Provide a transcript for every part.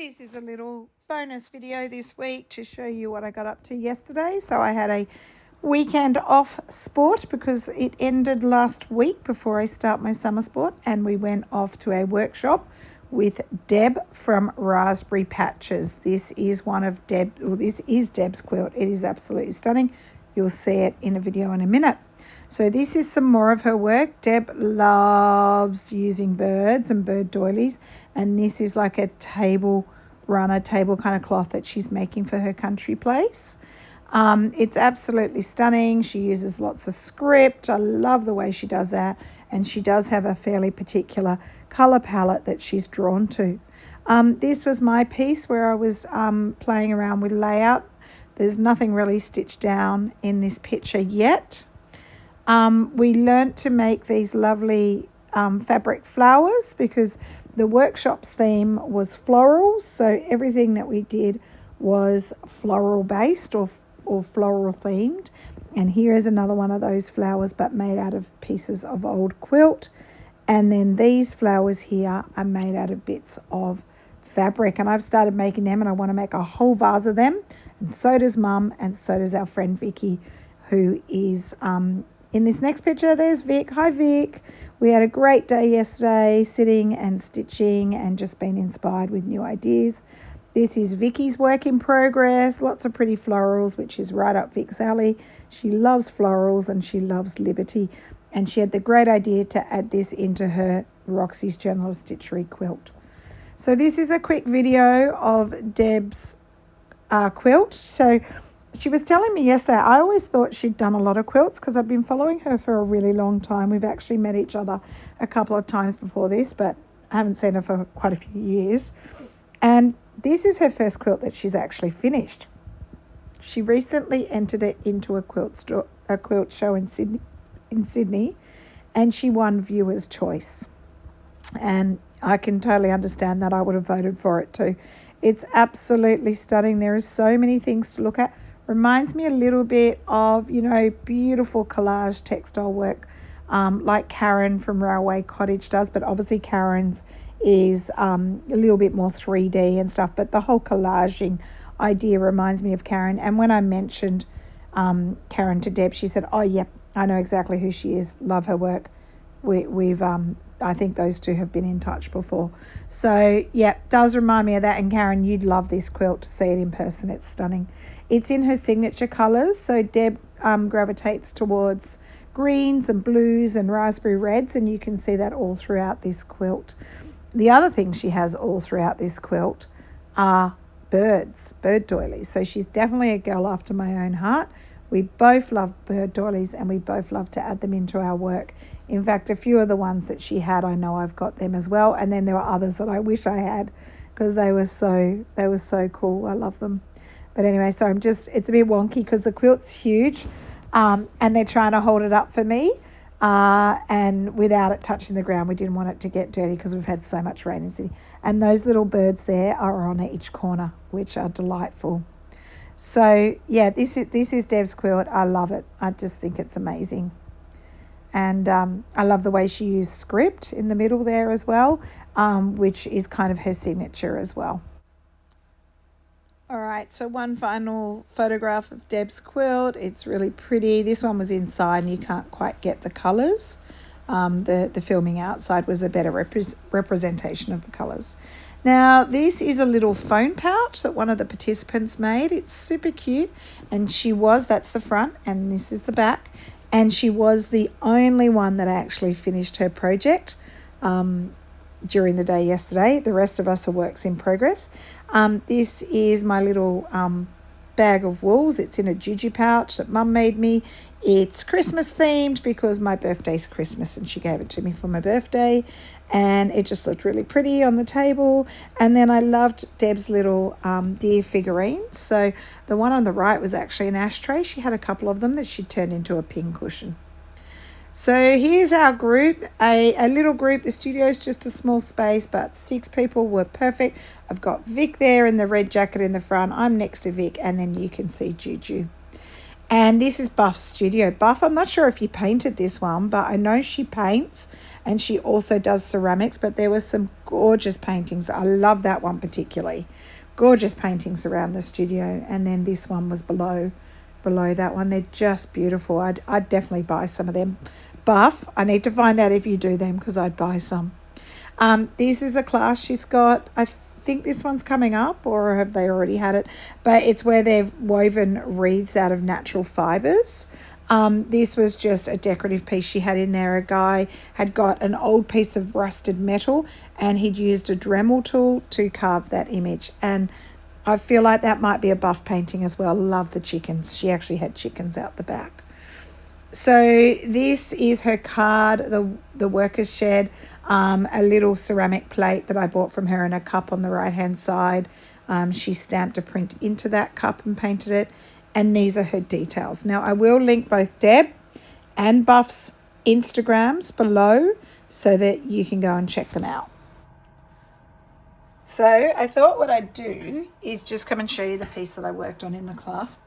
This is a little bonus video this week to show you what I got up to yesterday. So I had a weekend off sport because it ended last week before I start my summer sport, and we went off to a workshop with Deb from Raspberry Patches. This is Deb's quilt. It is absolutely stunning. You'll see it in a video in a minute. So this is some more of her work. Deb loves using birds and bird doilies, and this is like a table kind of cloth that she's making for her country place. It's absolutely stunning. She uses lots of script. I love the way she does that, and she does have a fairly particular colour palette that she's drawn to. This was my piece where I was playing around with layout. There's nothing really stitched down in this picture yet. We learnt to make these lovely fabric flowers because the workshop's theme was florals, so everything that we did was floral based or floral themed. And here is another one of those flowers, but made out of pieces of old quilt. And then these flowers here are made out of bits of fabric, and I've started making them, and I want to make a whole vase of them, and so does Mum, and so does our friend Vicky, who is in this next picture. There's Vic. Hi Vic. We had a great day yesterday, sitting and stitching and just being inspired with new ideas. This is Vicky's work in progress. Lots of pretty florals, which is right up Vic's alley. She loves florals and she loves liberty, and she had the great idea to add this into her Roxy's Journal of Stitchery quilt. So this is a quick video of Deb's quilt. So she was telling me yesterday, I always thought she'd done a lot of quilts because I've been following her for a really long time. We've actually met each other a couple of times before this, but I haven't seen her for quite a few years. And this is her first quilt that she's actually finished. She recently entered it into a quilt show in Sydney, and she won Viewer's Choice. And I can totally understand that. I would have voted for it too. It's absolutely stunning. There are so many things to look at. Reminds me a little bit of, beautiful collage textile work like Karen from Railway Cottage does, but obviously Karen's is a little bit more 3D and stuff, but the whole collaging idea reminds me of Karen. And when I mentioned Karen to Deb, she said, oh, yep, I know exactly who she is. Love her work. We've I think those two have been in touch before. So, yeah, does remind me of that. And Karen, you'd love this quilt to see it in person. It's stunning. It's in her signature colours. So Deb gravitates towards greens and blues and raspberry reds, and you can see that all throughout this quilt. The other thing she has all throughout this quilt are bird doilies. So she's definitely a girl after my own heart. We both love bird doilies, and we both love to add them into our work. In fact, a few of the ones that she had, I know I've got them as well. And then there were others that I wish I had because they were so cool. I love them. But anyway, so it's a bit wonky because the quilt's huge, and they're trying to hold it up for me. And without it touching the ground, we didn't want it to get dirty because we've had so much rain in Sydney. And those little birds there are on each corner, which are delightful. So yeah, this is Deb's quilt. I love it. I just think it's amazing. And I love the way she used script in the middle there as well, which is kind of her signature as well. All right, so one final photograph of Deb's quilt. It's really pretty. This one was inside and you can't quite get the colours. The filming outside was a better representation of the colours. Now, this is a little phone pouch that one of the participants made. It's super cute. And that's the front, and this is the back. And she was the only one that actually finished her project during the day yesterday. The rest of us are works in progress. This is my little bag of wools. It's in a juju pouch that Mum made me. It's Christmas themed because my birthday's Christmas and she gave it to me for my birthday, and it just looked really pretty on the table. And then I loved Deb's little deer figurines. So the one on the right was actually an ashtray. She had a couple of them that she turned into a pin cushion. So here's our group, a little group. The studio's just a small space, but 6 people were perfect. I've got Vic there in the red jacket in the front. I'm next to Vic, and then you can see Juju. And this is Buff's studio. Buff, I'm not sure if you painted this one, but I know she paints, and she also does ceramics, but there were some gorgeous paintings. I love that one particularly. Gorgeous paintings around the studio, and then this one was below that one. They're just beautiful. I'd definitely buy some of them. Buff, I need to find out if you do them, because I'd buy some. This is a class she's got. I think this one's coming up, or have they already had it? But it's where they've woven wreaths out of natural fibres. This was just a decorative piece she had in there. A guy had got an old piece of rusted metal, and he'd used a Dremel tool to carve that image. And I feel like that might be a Buff painting as well. Love the chickens. She actually had chickens out the back. So this is her card, the workers shed, a little ceramic plate that I bought from her, and a cup on the right hand side. She stamped a print into that cup and painted it, and these are her details. Now I will link both Deb and Buff's Instagrams below so that you can go and check them out. So I thought what I'd do is just come and show you the piece that I worked on in the class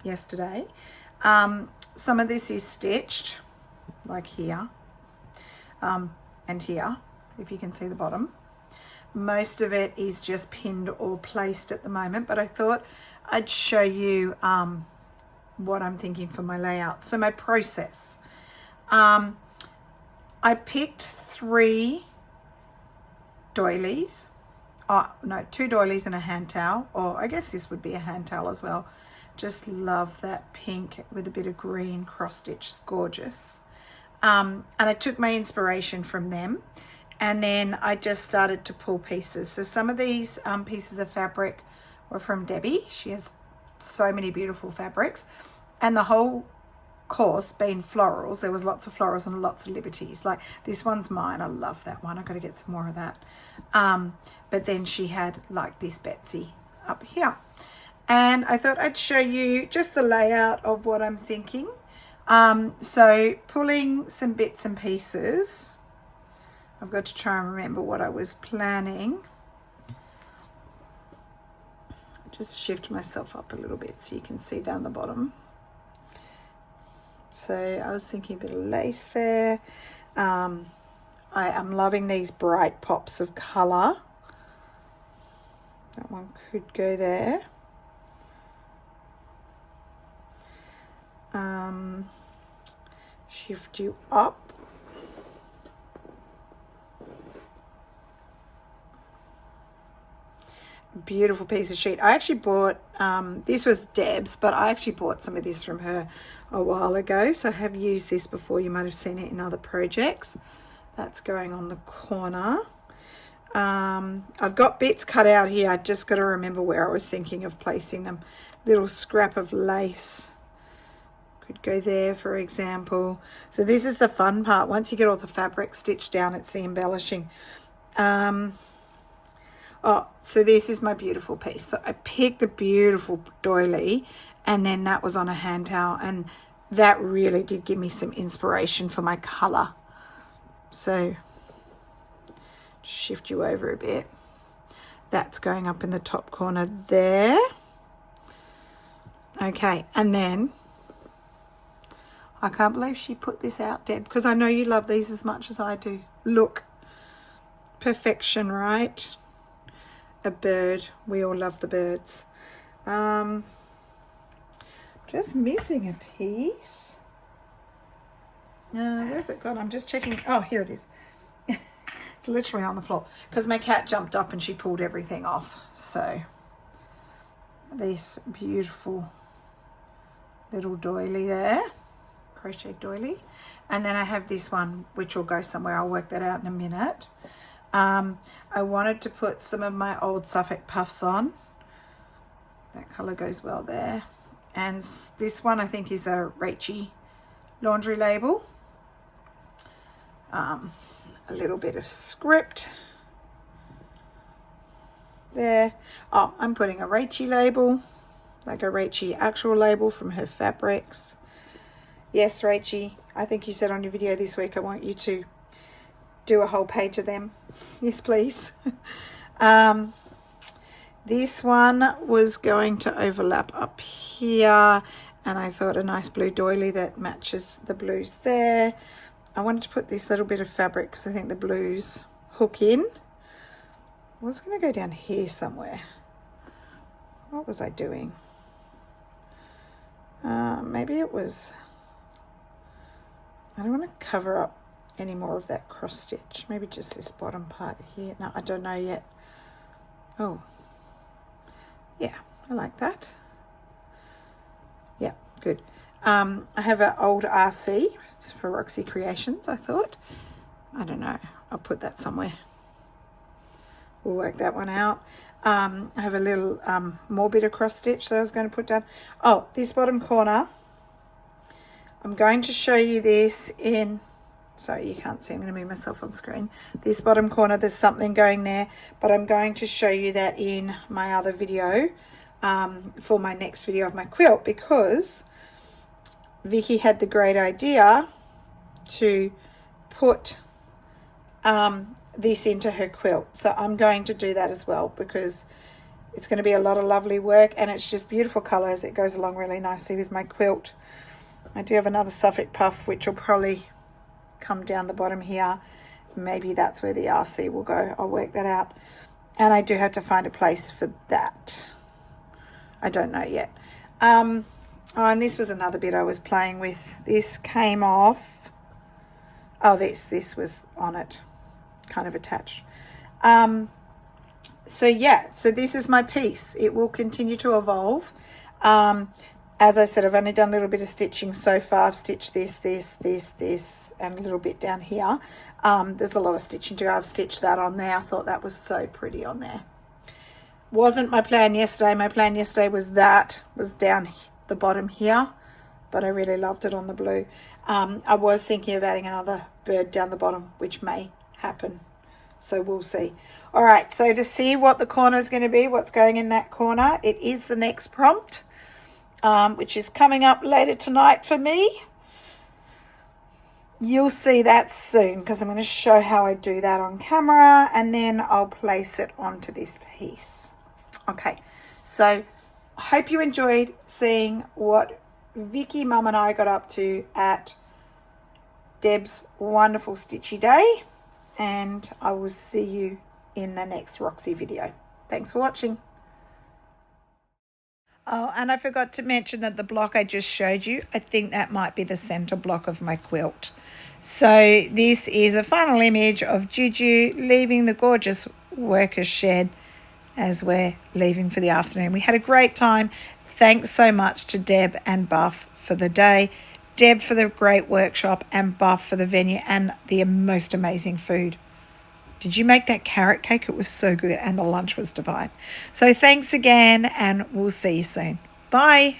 yesterday. Some of this is stitched, like here, and here, if you can see the bottom. Most of it is just pinned or placed at the moment, but I thought I'd show you what I'm thinking for my layout. So my process. I picked 3 doilies. No, 2 doilies and a hand towel, or I guess this would be a hand towel as well. Just love that pink with a bit of green cross stitch. It's gorgeous. And I took my inspiration from them, and then I just started to pull pieces. So some of these pieces of fabric were from Debbie. She has so many beautiful fabrics, and the whole course being florals. There was lots of florals and lots of liberties. Like this one's mine. I love that one. I've got to get some more of that. But then she had like this Betsy up here. And I thought I'd show you just the layout of what I'm thinking. So pulling some bits and pieces. I've got to try and remember what I was planning. Just shift myself up a little bit so you can see down the bottom. So I was thinking a bit of lace there. I am loving these bright pops of colour. That one could go there. Shift you up. Beautiful piece of sheet. I actually bought, this was Deb's, but I actually bought some of this from her a while ago. So I have used this before. You might have seen it in other projects. That's going on the corner. I've got bits cut out here. I just got to remember where I was thinking of placing them. Little scrap of lace could go there, for example. So this is the fun part. Once you get all the fabric stitched down, it's the embellishing. So this is my beautiful piece. So I picked the beautiful doily, and then that was on a hand towel, and that really did give me some inspiration for my colour. So shift you over a bit. That's going up in the top corner there. Okay, and then I can't believe she put this out, Deb, because I know you love these as much as I do. Look, perfection, right? A bird. We all love the birds. Just missing a piece. Where's it gone? I'm just checking. Oh, here it is. It's literally on the floor because my cat jumped up and she pulled everything off. So this beautiful little doily there, crochet doily, and then I have this one which will go somewhere. I'll work that out in a minute. I wanted to put some of my old Suffolk puffs on. That colour goes well there. And this one I think is a Rachie laundry label. A little bit of script there. Oh, I'm putting a Rachie label, like a Rachie actual label from her fabrics. Yes, Rachie, I think you said on your video this week I want you to do a whole page of them. Yes, please. This one was going to overlap up here, and I thought a nice blue doily that matches the blues there. I wanted to put this little bit of fabric because I think the blues hook in. I was going to go down here somewhere. What was I doing? Maybe it was, I don't want to cover up any more of that cross stitch. Maybe just this bottom part here. No, I don't know yet. Oh, yeah, I like that. Yeah, good. I have an old RC for Roxy Creations, I thought. I don't know. I'll put that somewhere. We'll work that one out. I have a little more bit of cross stitch that I was going to put down. Oh, this bottom corner. I'm going to show you this in, sorry you can't see, I'm going to move myself on screen. This bottom corner, there's something going there, but I'm going to show you that in my other video, for my next video of my quilt, because Vicky had the great idea to put this into her quilt. So I'm going to do that as well, because it's going to be a lot of lovely work, and it's just beautiful colours. It goes along really nicely with my quilt. I do have another Suffolk puff which will probably come down the bottom here. Maybe that's where the RC will go. I'll work that out. And I do have to find a place for that. I don't know yet. Oh, and this was another bit I was playing with. This came off. Oh, this was on it, kind of attached. So yeah, so this is my piece. It will continue to evolve. As I said, I've only done a little bit of stitching so far. I've stitched this, and a little bit down here. There's a lot of stitching to go. I've stitched that on there. I thought that was so pretty on there. Wasn't my plan yesterday. My plan yesterday was down the bottom here, but I really loved it on the blue. I was thinking of adding another bird down the bottom, which may happen. So we'll see. All right, so to see what the corner is going to be, what's going in that corner, it is the next prompt, which is coming up later tonight for me. You'll see that soon, because I'm going to show how I do that on camera, and then I'll place it onto this piece. Okay, so I hope you enjoyed seeing what Vicky, Mum and I got up to at Deb's wonderful stitchy day, and I will see you in the next Roxy video. Thanks for watching. Oh, and I forgot to mention that the block I just showed you, I think that might be the center block of my quilt. So this is a final image of Juju leaving the gorgeous workers shed as we're leaving for the afternoon. We had a great time. Thanks so much to Deb and Buff for the day. Deb for the great workshop, and Buff for the venue and the most amazing food. Did you make that carrot cake? It was so good, and the lunch was divine. So thanks again, and we'll see you soon. Bye.